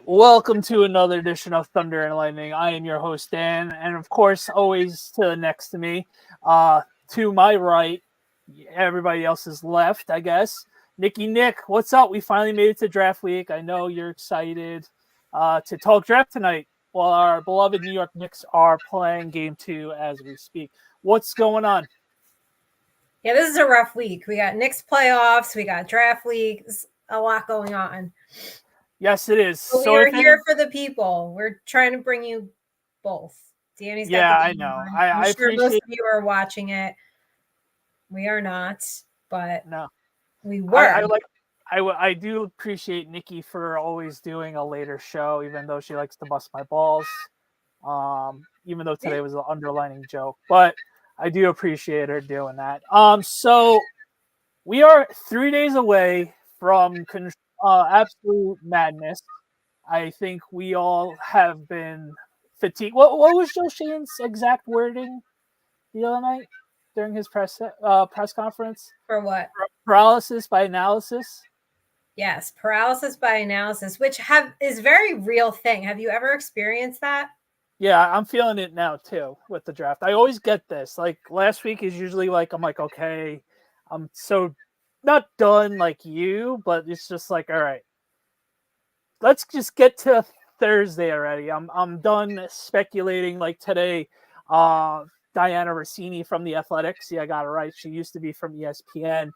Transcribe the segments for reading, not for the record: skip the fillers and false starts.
Welcome to another edition of Thunder and Lightning. I am your host, Dan, and of course, always next to me, to my right, everybody else is left, I guess. Nick, what's up? We finally made it to draft week. I know you're excited to talk draft tonight while our beloved New York Knicks are playing Game 2 as we speak. What's going on? Yeah, this is a rough week. We got Knicks playoffs. We got draft week. There's a lot going on. Yes, it is. So we're here for the people. We're trying to bring you both. Danny's got the I know. I'm sure most of you are watching it. We are not, but no, we were. I do appreciate Nikki for always doing a later show, even though she likes to bust my balls. Even though today was an underlining joke, but I do appreciate her doing that. So we are 3 days away from absolute madness. I think we all have been fatigued. What was Joe Shane's exact wording the other night during his press conference? For what? Paralysis by analysis. Yes, paralysis by analysis, which is a very real thing. Have you ever experienced that? Yeah, I'm feeling it now too with the draft. I always get this. Like last week is usually like I'm like, okay, I'm so not done like you, but it's just like, all right, let's just get to Thursday already. I'm done speculating. Like today, Diana Rossini from The Athletics, I got it right. She used to be from ESPN.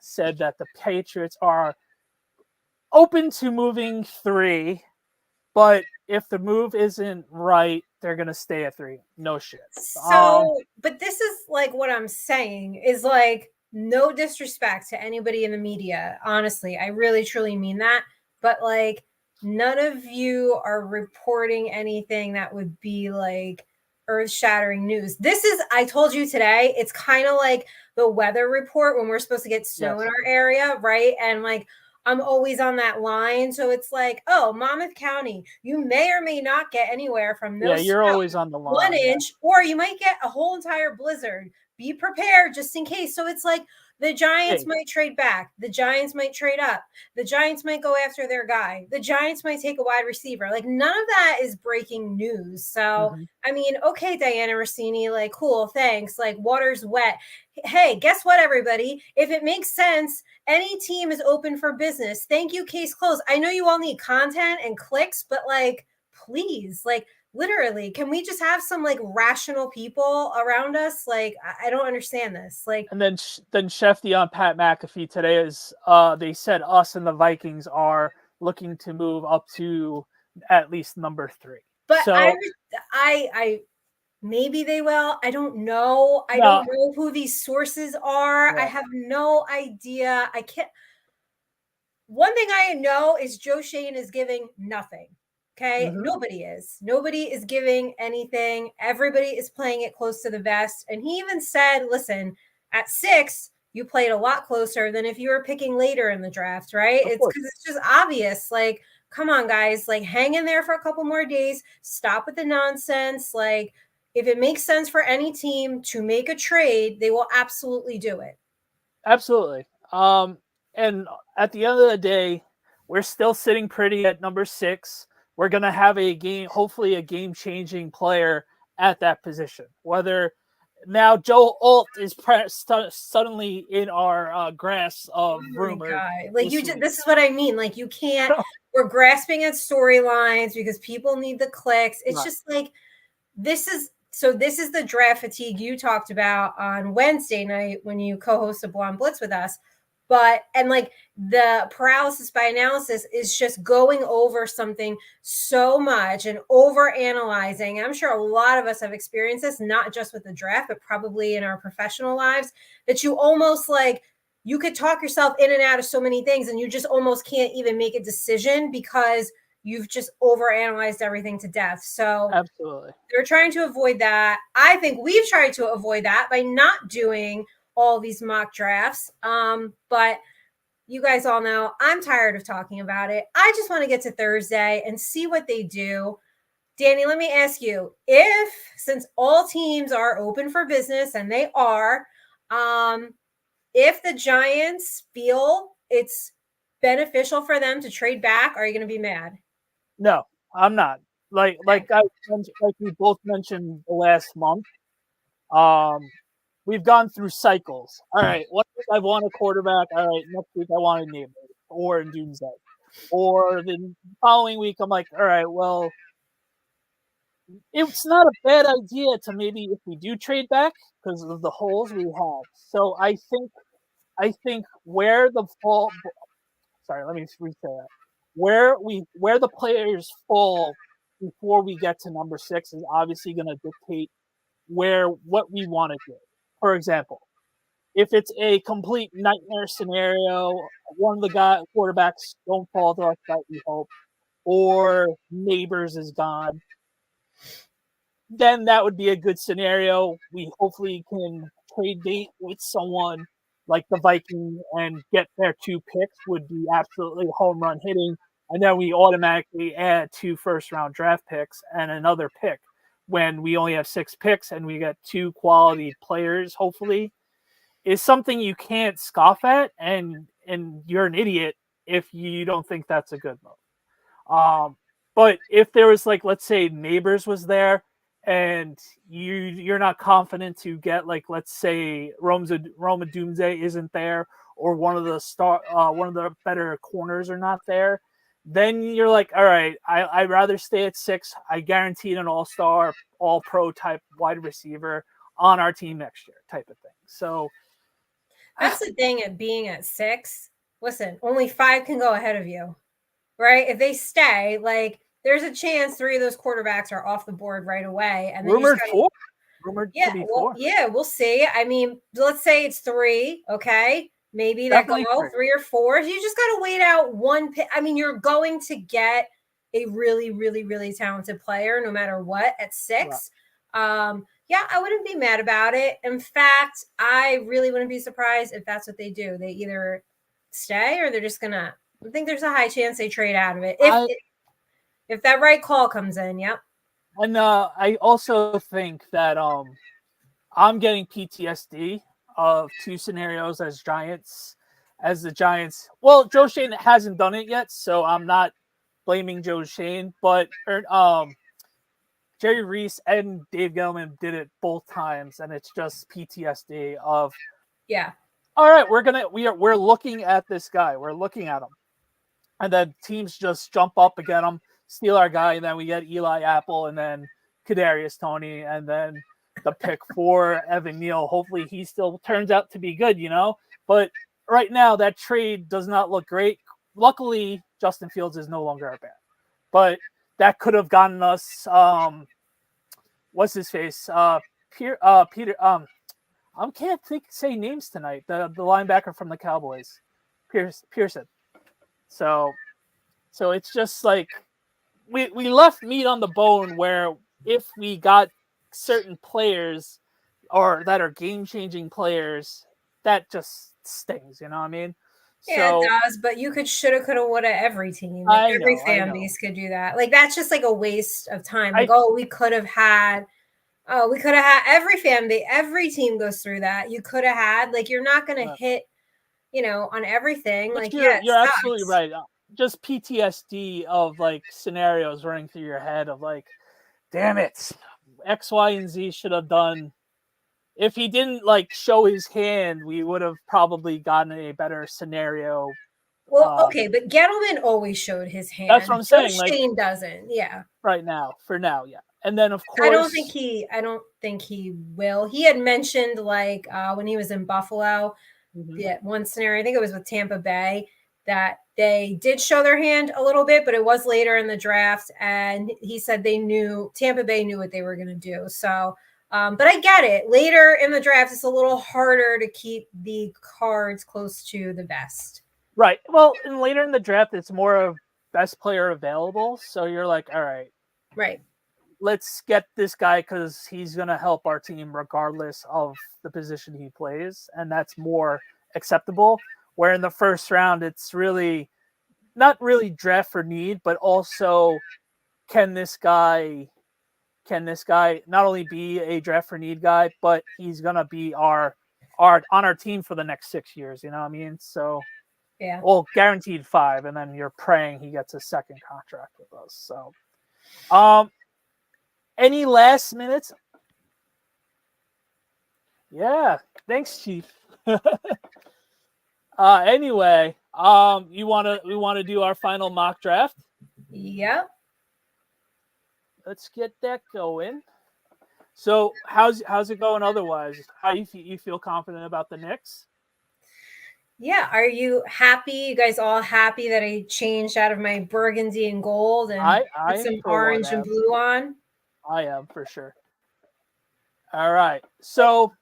Said that the Patriots are open to moving 3, but if the move isn't right, they're gonna stay at 3. No shit. So, but this is like what I'm saying is like, no disrespect to anybody in the media. Honestly, I really truly mean that. But like, none of you are reporting anything that would be like earth-shattering news. This is, I told you today, it's kind of like the weather report when we're supposed to get snow in our area, right? And like, I'm always on that line. So it's like, oh, Monmouth County, you may or may not get anywhere from no you're always on the line. 1 inch, or you might get a whole entire blizzard. Be prepared just in case. So it's like the Giants might trade back. The Giants might trade up. The Giants might go after their guy. The Giants might take a wide receiver. Like none of that is breaking news. So, I mean, okay, Diana Rossini, like, cool, thanks. Like water's wet. Hey, guess what, everybody? If it makes sense, any team is open for business. Thank you, case closed. I know you all need content and clicks, but like, please, like, literally, can we just have some like rational people around us? Like, I don't understand this. Like, and then Shefty on Pat McAfee today is they said us and the Vikings are looking to move up to at least number 3. But so, I maybe they will. I don't know. I don't know who these sources are. Yeah. I have no idea. I can't. One thing I know is Joe Shane is giving nothing. Okay. Nobody is giving anything. Everybody is playing it close to the vest. And he even said, listen, at 6, you played a lot closer than if you were picking later in the draft, right? It's because it's just obvious. Like, come on, guys, like hang in there for a couple more days. Stop with the nonsense. Like, if it makes sense for any team to make a trade, they will absolutely do it. Absolutely. And at the end of the day, we're still sitting pretty at number 6. We're going to have hopefully a game-changing player at that position. Whether now Joe Alt is suddenly in our grasp of rumor. Like this is what I mean. Like you can't. We're grasping at storylines because people need the clicks. It's just like this is the draft fatigue you talked about on Wednesday night when you co-hosted Blonde Blitz with us. And like the paralysis by analysis is just going over something so much and over analyzing. I'm sure a lot of us have experienced this, not just with the draft, but probably in our professional lives, that you almost like, you could talk yourself in and out of so many things and you just almost can't even make a decision because you've just overanalyzed everything to death. So absolutely, they're trying to avoid that. I think we've tried to avoid that by not doing all these mock drafts. But you guys all know I'm tired of talking about it. I just want to get to Thursday and see what they do. Danny, let me ask you, if, since all teams are open for business, and they are, if the Giants feel it's beneficial for them to trade back, are you going to be mad? no, I'm not. Like we both mentioned the last month. We've gone through cycles. All right, one week I want a quarterback. All right, next week I want a neighbor or a doomsday. Or the following week I'm like, all right, well, it's not a bad idea to maybe if we do trade back because of the holes we have. So I think where the fall. Sorry, let me resay that. Where the players fall before we get to number 6 is obviously going to dictate what we want to do. For example, if it's a complete nightmare scenario, one of the quarterbacks don't fall to us that we hope, or Neighbors is gone, then that would be a good scenario. We hopefully can trade date with someone like the Vikings and get their 2 picks would be absolutely home run hitting. And then we automatically add 2 first-round draft picks and another pick when we only have 6 picks and we get 2 quality players, hopefully, is something you can't scoff at, and you're an idiot if you don't think that's a good move. But if there was, like, let's say Neighbors was there and you're not confident to get, like, let's say Roma Doomsday isn't there, or one of the better corners are not there, then you're like, all right, I'd rather stay at 6. I guaranteed an all-star, all-pro type wide receiver on our team next year type of thing. So that's the thing at being at 6. Listen, only 5 can go ahead of you, right? If they stay, like, there's a chance 3 of those quarterbacks are off the board right away. And then rumored 4. Rumored yeah, to be 4. Yeah, we'll see. I mean, let's say it's 3, okay? Maybe that Definitely go 3 or 4. You just got to wait out one pick. I mean, you're going to get a really, really, really talented player no matter what at 6. Right. Yeah, I wouldn't be mad about it. In fact, I really wouldn't be surprised if that's what they do. They either stay or they're just gonna. I think there's a high chance they trade out of it if that right call comes in. Yep. And I also think that I'm getting PTSD of 2 scenarios as the Giants. Well, Joe Shane hasn't done it yet, so I'm not blaming Joe Shane, but Jerry Reese and Dave Gettleman did it both times, and it's just PTSD of, yeah. All right, we're looking at this guy, we're looking at him, and then teams just jump up and get him, steal our guy, and then we get Eli Apple, and then Kadarius Toney, and then the pick for Evan Neal. Hopefully, he still turns out to be good, But right now, that trade does not look great. Luckily, Justin Fields is no longer our bad, but that could have gotten us. What's his face? Peter. I can't say names tonight. The linebacker from the Cowboys, Pearson. So it's just like we left meat on the bone where if we got certain players or that are game-changing players, that just stings. You know what I mean? Yeah, So, it does. But you could, shoulda, coulda, woulda. Every team, every fan base could do that. Like, that's just like a waste of time. Like, we could have had. Oh, we could have had every fan base. Every team goes through that. You could have had. Like, you're not going to hit, on everything. Like, you're absolutely right. Just PTSD of like scenarios running through your head of like, damn it, X, Y, and Z should have done. If he didn't like show his hand, we would have probably gotten a better scenario. Well, okay, but Gettleman always showed his hand. That's what I'm saying. Shane doesn't. Yeah. Right now, for now, yeah. And then of course, I don't think he will. He had mentioned like when he was in Buffalo, one scenario, I think it was with Tampa Bay, that they did show their hand a little bit, but it was later in the draft, and he said Tampa Bay knew what they were going to do. So, but I get it. Later in the draft, it's a little harder to keep the cards close to the vest. Right. Well, and later in the draft, it's more of best player available. So you're like, all right, right. Let's get this guy because he's going to help our team regardless of the position he plays. And that's more acceptable. Where in the first round, it's really not really draft for need, but also can this guy not only be a draft for need guy, but he's going to be our on our team for the next 6 years. You know what I mean? So, yeah. Well, guaranteed 5, and then you're praying he gets a second contract with us. So, any last minutes? Yeah, thanks, Chief. Anyway, we want to do our final mock draft. Yep. Let's get that going. So, how's it going otherwise? How you feel confident about the Knicks? Yeah. Are you happy? You guys all happy that I changed out of my burgundy and gold and I put some orange and blue on? I am for sure. All right. So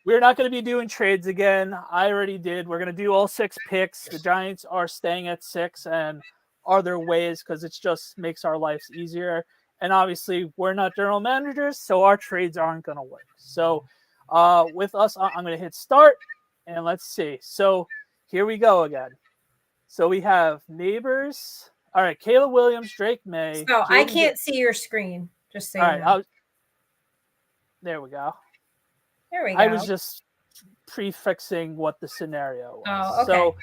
we're not going to be doing trades again. I already did. We're going to do all 6 picks. The Giants are staying at 6 and are their ways because it just makes our lives easier. And obviously, we're not general managers, so our trades aren't going to work. So with us, I'm going to hit start, and let's see. So here we go again. So we have Neighbors. All right, Caleb Williams, Drake May. So I can't see your screen, just so you know. There we go. There we go. I was just prefixing what the scenario was. Oh, okay. So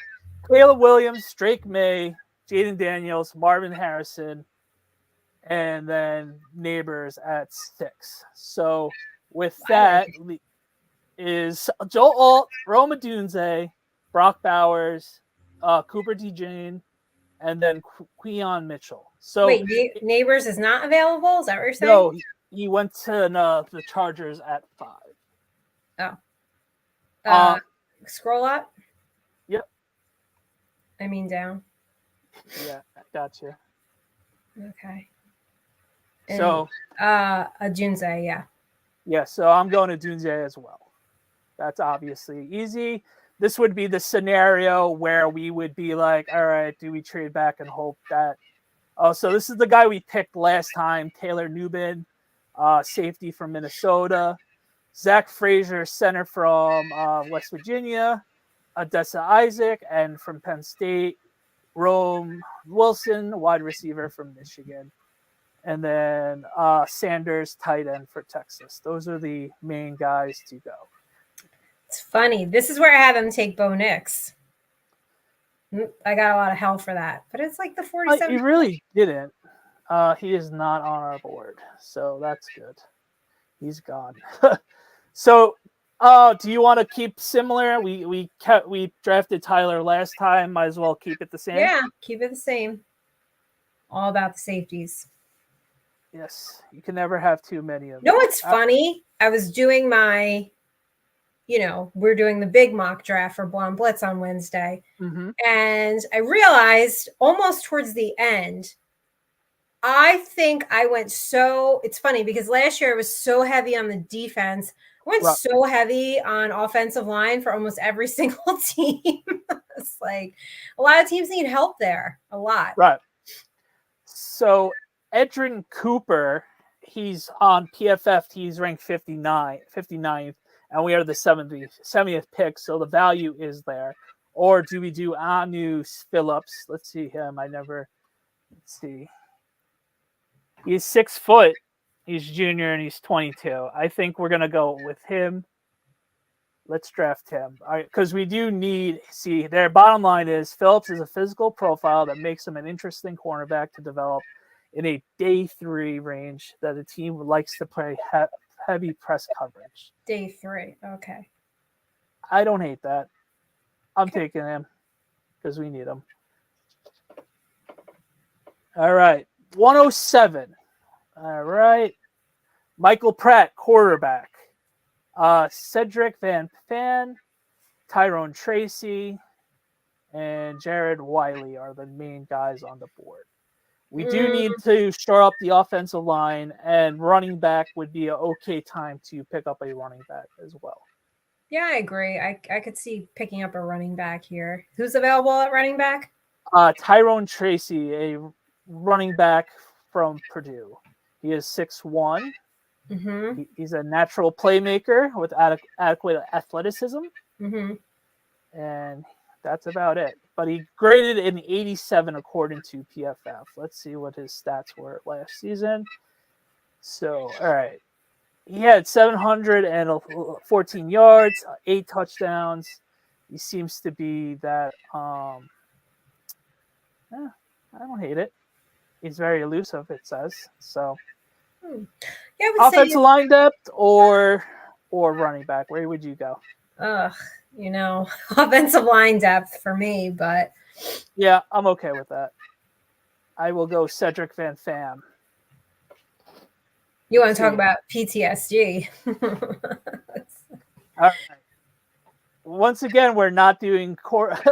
Caleb Williams, Drake May, Jaden Daniels, Marvin Harrison, and then Neighbors at 6. So with that is Joe Alt, Roma Dunze, Brock Bowers, Cooper DeJean, and then Queon Mitchell. So wait, Neighbors is not available? Is that what you're saying? No, he went to the Chargers at 5. Oh. Scroll up. Yep. I mean down. Yeah, gotcha. Okay. And, so a Dunze, yeah. Yeah, so I'm going to Dunze as well. That's obviously easy. This would be the scenario where we would be like, all right, do we trade back and hope that? Oh, so this is the guy we picked last time, Taylor Newbin, safety from Minnesota. Zach Frazier, center from West Virginia. Odessa Isaac, and from Penn State. Rome Wilson, wide receiver from Michigan. And then Sanders, tight end for Texas. Those are the main guys to go. It's funny. This is where I had them take Bo Nix. I got a lot of hell for that. But it's like the 47. He really didn't. He is not on our board. So that's good. He's gone. So do you want to keep similar? We drafted Tyler last time. Might as well keep it the same. Yeah, keep it the same. All about the safeties. Yes, you can never have too many of them. No, it's funny. I was doing my, we're doing the big mock draft for Blonde Blitz on Wednesday. Mm-hmm. And I realized almost towards the end, I think I went it's funny because last year I was so heavy on the defense. I went so heavy on offensive line for almost every single team. It's like a lot of teams need help there. A lot. Right. So Edrin Cooper, he's on PFF. He's ranked 59th, and we are the 70th pick. So the value is there. Or do we do Anu Phillips? Let's see him. Let's see. He's 6 foot. He's junior and he's 22. I think we're going to go with him. Let's draft him. All right, because we do their bottom line is Phillips is a physical profile that makes him an interesting cornerback to develop in a day 3 range that a team likes to play heavy press coverage. Day 3. Okay. I don't hate that. I'm taking him because we need him. All right. 107. All right. Michael Pratt, quarterback. Cedric Van Fan, Tyrone Tracy, and Jared Wiley are the main guys on the board. We do need to shore up the offensive line, and running back would be an okay time to pick up a running back as well. Yeah, I agree. I could see picking up a running back here. Who's available at running back? Tyrone Tracy, a running back from Purdue. He is 6'1". Mm-hmm. He's a natural playmaker with adequate athleticism. Mm-hmm. And that's about it. But he graded an 87 according to PFF. Let's see what his stats were last season. So, all right. He had 714 yards, 8 touchdowns. He seems to be that I don't hate it. He's very elusive, it says. So Yeah, I would offensive say line depth or running back. Where would you go? Offensive line depth for me, but yeah, I'm okay with that. I will go Cedric Van Pham. You want to talk about PTSD? All right. Once again, we're not doing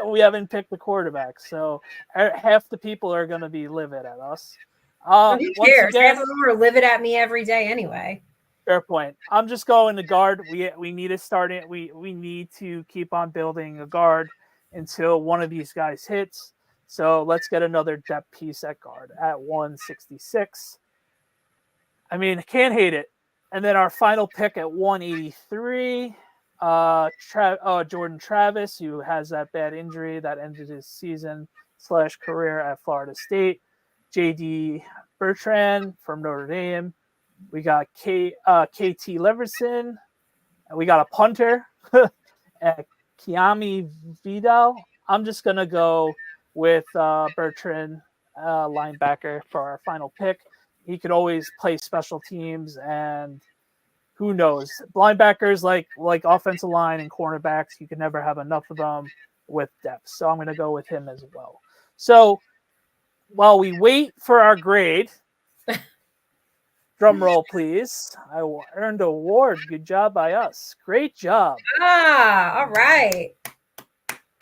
we haven't picked the quarterback, so half the people are going to be livid at us. Who cares? Half of them are livid at me every day anyway. Fair point. I'm just going to guard. We need to start it. We need to keep on building a guard until one of these guys hits. So let's get another depth piece at guard at 166. I mean, can't hate it. And then our final pick at 183. Jordan Travis, who has that bad injury that ended his season / career at Florida State. JD Bertrand from Notre Dame. We got KT Leverson. We got a punter, Kiami Vidal. I'm just going to go with Bertrand, linebacker, for our final pick. He could always play special teams, and who knows? Linebackers, like offensive line and cornerbacks, you can never have enough of them with depth. So I'm going to go with him as well. So while we wait for our grade, drum roll, please. I earned an award. Good job by us. Great job. All right.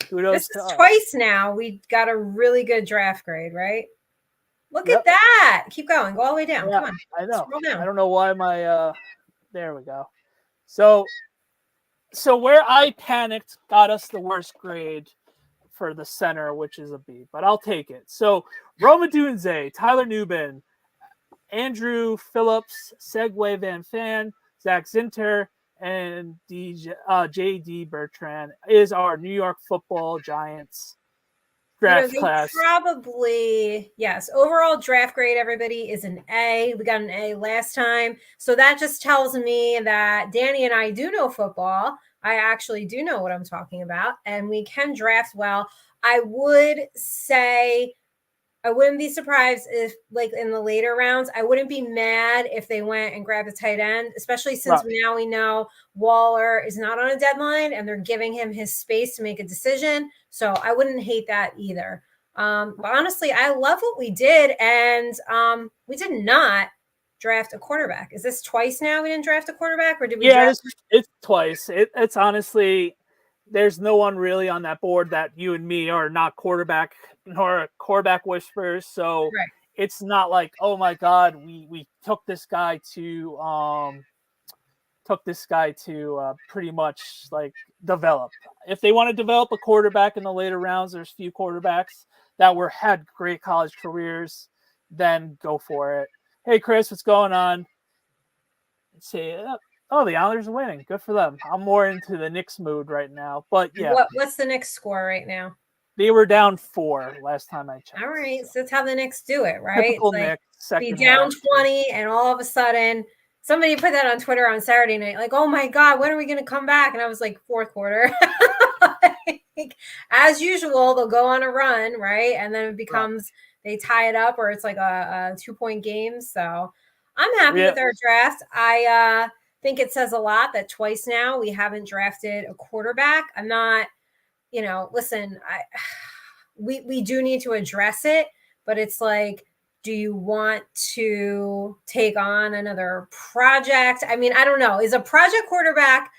Kudos this is twice now. We got a really good draft grade, right? Look at that. Keep going. Go all the way down. Yeah, come on. I know. Scroll down. I don't know why my there we go. So where I panicked got us the worst grade for the center, which is a B, but I'll take it. So Roma Dunze, Tyler Newbin, Andrew Phillips, Segway Van Fan, Zach Zinter, and J.D. Bertrand is our New York Football Giants draft class. Probably, yes. Overall draft grade, everybody, is an A. We got an A last time. So that just tells me that Danny and I do know football. I actually do know what I'm talking about, and we can draft well. I would say I wouldn't be surprised if, like, in the later rounds, I wouldn't be mad if they went and grabbed a tight end, especially since now we know Waller is not on a deadline and they're giving him his space to make a decision. So I wouldn't hate that either. But honestly, I love what we did. And we did not draft a quarterback. Is this twice now we didn't draft a quarterback, or did we draft? It's twice. It's honestly, there's no one really on that board that you and me are not quarterback whisperers. So it's not like, oh my God, we took this guy to pretty much like develop. If they want to develop a quarterback in the later rounds, there's few quarterbacks that had great college careers, then go for it. Hey Chris, what's going on? Let's see. Oh, the Islanders are winning. Good for them. I'm more into the Knicks mood right now. But yeah. What's the Knicks score right now? They were down 4 last time I checked. All right. So that's how the Knicks do it, right? Typical Knicks. Be down 20 and all of a sudden somebody put that on Twitter on Saturday night, like, oh my God, when are we going to come back? And I was like, fourth quarter. As usual, they'll go on a run, right? And then it becomes, they tie it up, or it's like a 2-point game. So I'm happy with our draft. I think it says a lot that twice now we haven't drafted a quarterback. I'm not, listen, we do need to address it, but it's like, do you want to take on another project? I mean, I don't know. Is a project quarterback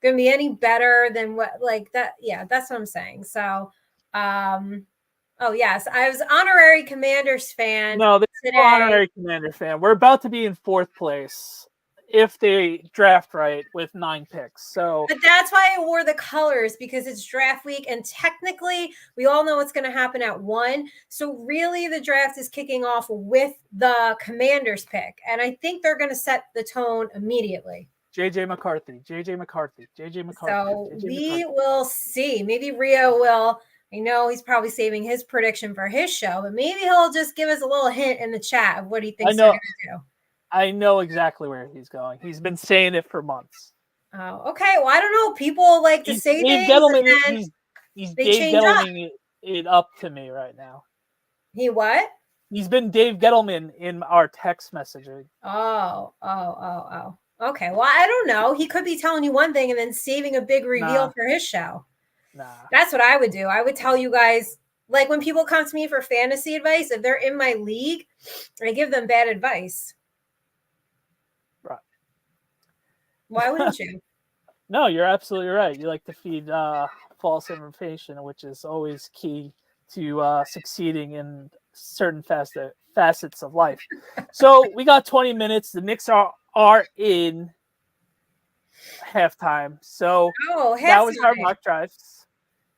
going to be any better than what, like that? Yeah, that's what I'm saying. So, oh yes, I was honorary Commanders fan. No, this is honorary Commander fan. We're about to be in 4th place. if they draft right with 9 picks. So but that's why I wore the colors, because it's draft week, and technically we all know what's going to happen at 1. So really the draft is kicking off with the Commanders pick, and I think they're going to set the tone immediately. JJ McCarthy. So we will see. Maybe Rio will. I know he's probably saving his prediction for his show, but maybe he'll just give us a little hint in the chat of what he thinks they're going to do. I know exactly where he's going. He's been saying it for months. Oh, okay. Well, I don't know. People like to say Dave things, Gettleman, and then he's they Dave change up. Gettleman it up to me right now. He what? He's been Dave Gettleman in our text messaging. Oh. Okay. Well, I don't know. He could be telling you one thing and then saving a big reveal for his show. Nah. That's what I would do. I would tell you guys, like when people come to me for fantasy advice, if they're in my league, I give them bad advice. Right. Why wouldn't you? No, you're absolutely right. You like to feed false information, which is always key to succeeding in certain facets of life. So we got 20 minutes. The Knicks are in halftime. So that was our mock drives.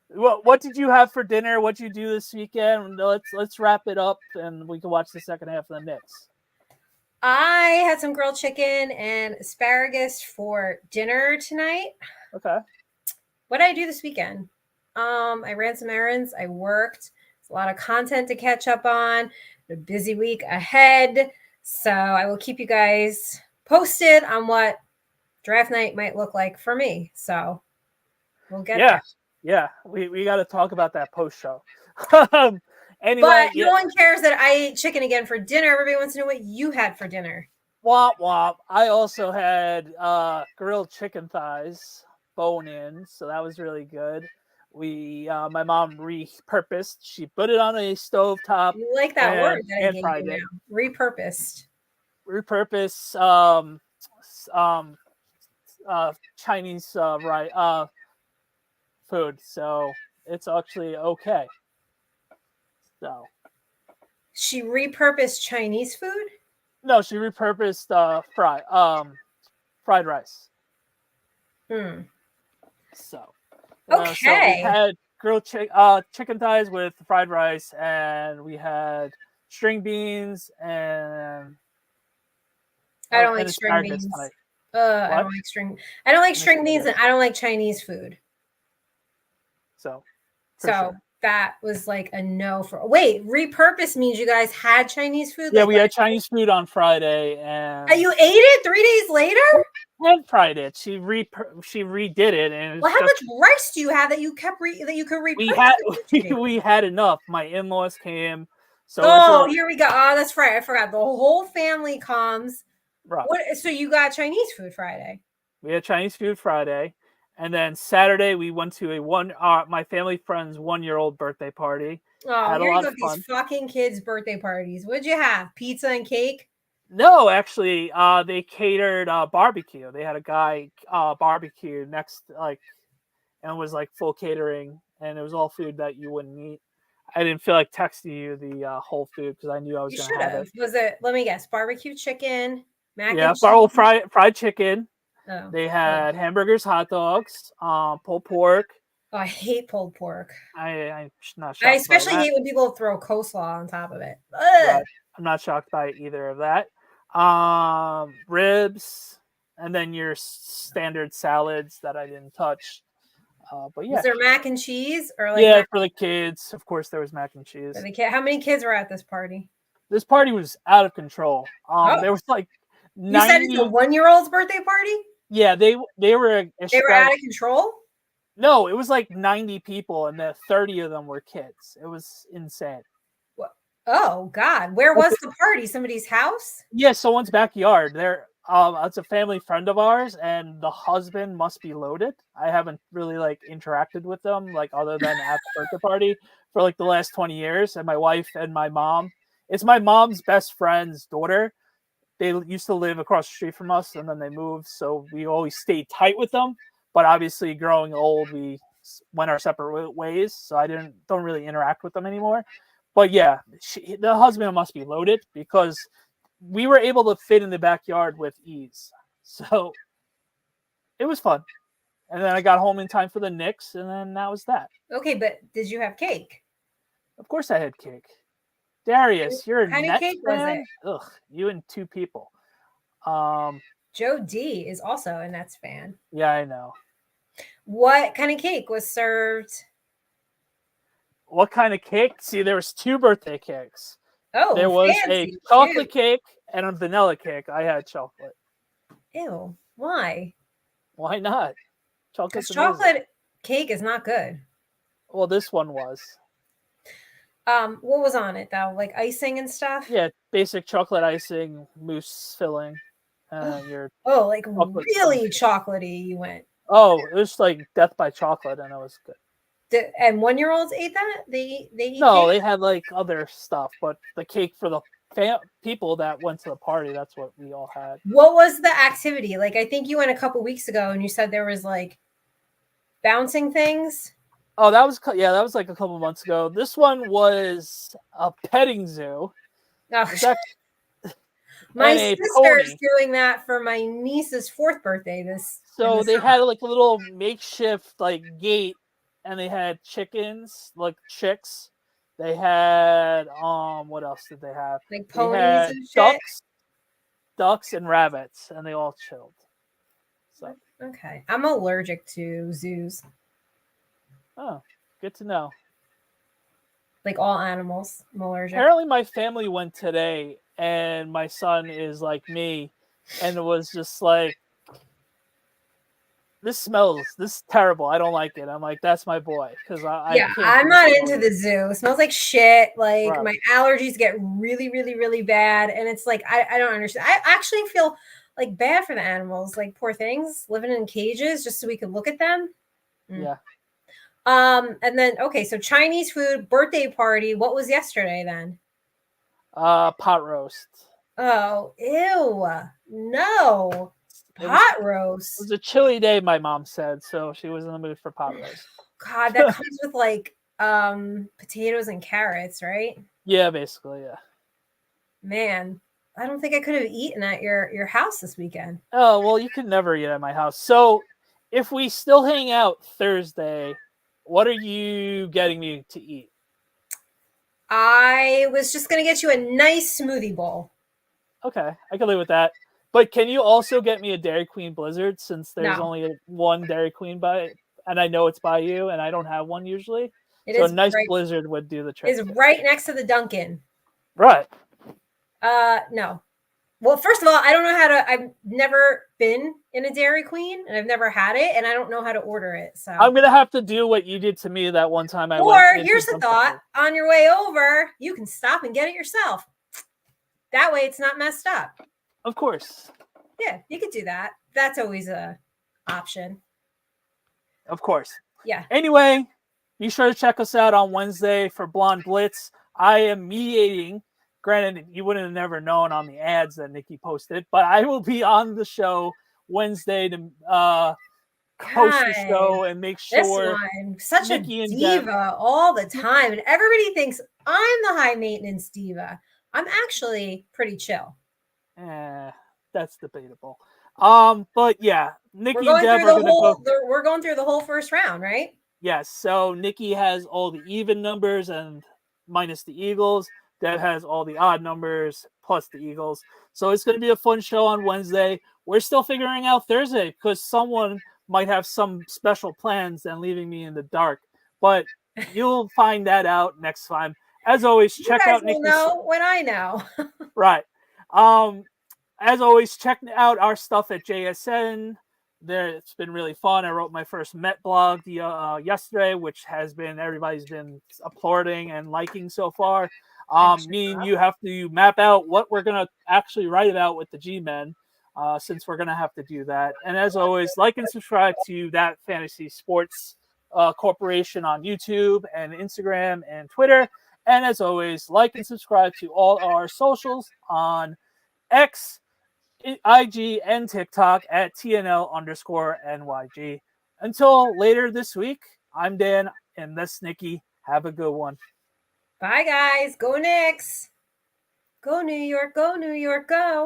What did you have for dinner? What did you do this weekend? Let's wrap it up, and we can watch the second half of the Knicks. I had some grilled chicken and asparagus for dinner tonight. Okay. What did I do this weekend? I ran some errands. I worked. There's a lot of content to catch up on. A busy week ahead. So I will keep you guys posted on what draft night might look like for me. So we'll get there. Yeah. We got to talk about that post show. Anyway, but no one cares that I ate chicken again for dinner. Everybody wants to know what you had for dinner. Womp womp. I also had grilled chicken thighs, bone-in, so that was really good. My mom repurposed. She put it on a stovetop. You like that word that I gave you now. Repurposed. Chinese food, so it's actually okay. So she repurposed Chinese food? No, she repurposed fried rice. So okay. So we had grilled chicken thighs with fried rice, and we had string beans and I don't like string beans. I don't like string beans, and I don't like Chinese food. So sure. That was like a no for. Wait, repurpose means you guys had Chinese food? Yeah, we had Chinese food on Friday, and you ate it 3 days later? And fried it. She redid it, and how much rice do you have that you kept that you could repurpose? We had enough. My in-laws came, so here we go. Oh, that's right. I forgot. The whole family comes. Right. So you got Chinese food Friday? We had Chinese food Friday. And then Saturday, we went to my family friend's 1-year-old birthday party. Oh, here you go, these fucking kids' birthday parties. What'd you have? Pizza and cake? No, actually, they catered barbecue. They had a guy barbecue next, and it was full catering, and it was all food that you wouldn't eat. I didn't feel like texting you the whole food because I knew I was going to have it. Was it? Let me guess. Barbecue chicken, mac and cheese? Fried chicken. Oh, they had hamburgers, hot dogs, pulled pork. Oh, I hate pulled pork. I'm not shocked. I especially hate when people throw coleslaw on top of it. Right. I'm not shocked by either of that. Ribs, and then your standard salads that I didn't touch. But yeah, was there mac and cheese or for the kids? Of course, there was mac and cheese. For the kid, how many kids were at this party? This party was out of control. There was 90. You said it's a 1-year-old's birthday party? Yeah, they were. They were out of control? No, it was 90 people, and 30 of them were kids. It was insane. Oh God, where was the party? Somebody's house? Yeah, someone's backyard. It's a family friend of ours, and the husband must be loaded. I haven't really interacted with them other than at the birthday party for the last 20 years. And my wife and my mom. It's my mom's best friend's daughter. They used to live across the street from us, and then they moved, so we always stayed tight with them. But obviously, growing old, we went our separate ways, so I don't really interact with them anymore. But yeah, the husband must be loaded because we were able to fit in the backyard with ease. So it was fun. And then I got home in time for the Knicks, and then that was that. Okay, but did you have cake? Of course I had cake. Darius, you're a What kind of Nets cake was fan? it? Ugh, you and two people. Joe D is also a Nets fan. Yeah, I know. What kind of cake was served? What kind of cake? See, there was 2 birthday cakes. Oh, there was fancy, a chocolate cute. cake and a vanilla cake. I had chocolate. Ew, why? Why not? Because Chocolate's amazing. chocolate cake is not good. Well, this one was. What was on it though? Like icing and stuff? Yeah, basic chocolate icing, mousse filling, Oh, and your like chocolate really sponge. chocolatey you went. Oh, it was like death by chocolate, and it was good. And 1-year-olds ate that? They eat No, cake? they had like other stuff, but the cake for the people that went to the party, that's what we all had. What was the activity? Like I think you went a couple weeks ago and you said there was like bouncing things. Oh, that was like a couple months ago. This one was a petting zoo. Oh, my and a sister's pony. doing that for my niece's 4th birthday So they summer. had like a little makeshift like gate, and they had chickens, like chicks. They had what else did they have? Like They ponies had and shit. ducks and rabbits, and they all chilled. So okay, I'm allergic to zoos. oh, good to know. Like all animals, I'm allergic. Apparently, my family went today, and my son is like me, and it was just like, this is terrible. I don't like it. I'm like, that's my boy, because I can't. I'm not into the zoo. It smells like shit. Like right. my allergies get really, really, really bad. And it's like, I don't understand. I actually feel like bad for the animals, like poor things living in cages just so we could look at them. Yeah. And then, okay, so Chinese food, birthday party. What was yesterday then? Pot roast. Oh, ew. No. Pot roast. It was a chilly day, my mom said, so she was in the mood for pot roast. God, that comes with like potatoes and carrots, right? Yeah, basically, yeah. Man, I don't think I could have eaten at your house this weekend. Oh, well, you can never eat at my house. So if we still hang out Thursday, what are you getting me to eat? I was just gonna get you a nice smoothie bowl. Okay, I can live with that. But can you also get me a Dairy Queen Blizzard, since there's No. only one Dairy Queen by, and I know it's by you, and I don't have one usually. It so is a nice right, Blizzard would do the trick. Is right next to the Dunkin'. Right. No. Well, first of all, I don't know how to. I've never been in a Dairy Queen, and I've never had it, and I don't know how to order it. So I'm gonna have to do what you did to me that one time I or went. Or here's the thought: on your way over, you can stop and get it yourself. That way, it's not messed up. Of course. Yeah, you could do that. That's always a option. Of course. Yeah. Anyway, be sure to check us out on Wednesday for Blonde Blitz. I am mediating. Granted, you wouldn't have never known on the ads that Nikki posted, but I will be on the show Wednesday to host the show and make sure. Such Nikki a diva all the time, and everybody thinks I'm the high maintenance diva. I'm actually pretty chill. That's debatable. But yeah, Nikki and Deb are we're going through the whole first round, right? Yes. So Nikki has all the even numbers and minus the Eagles. Deb has all the odd numbers plus the Eagles. So it's going to be a fun show on Wednesday. We're still figuring out Thursday because someone might have some special plans and leaving me in the dark. But you'll find that out next time. As always, check out Nikki's. Know when I know. Right. As always, check out our stuff at JSN. It's been really fun. I wrote my first Met blog yesterday, which everybody's been applauding and liking so far. Me and you have to map out what we're going to actually write about with the G-Men, since we're going to have to do that. And as always, like and subscribe to That Fantasy Sports Corporation on YouTube and Instagram and Twitter. And as always, like and subscribe to all our socials on X, IG, and TikTok at TNL_NYG. Until later this week, I'm Dan, and that's Nikki. Have a good one. Bye, guys. Go Knicks. Go New York. Go New York. Go.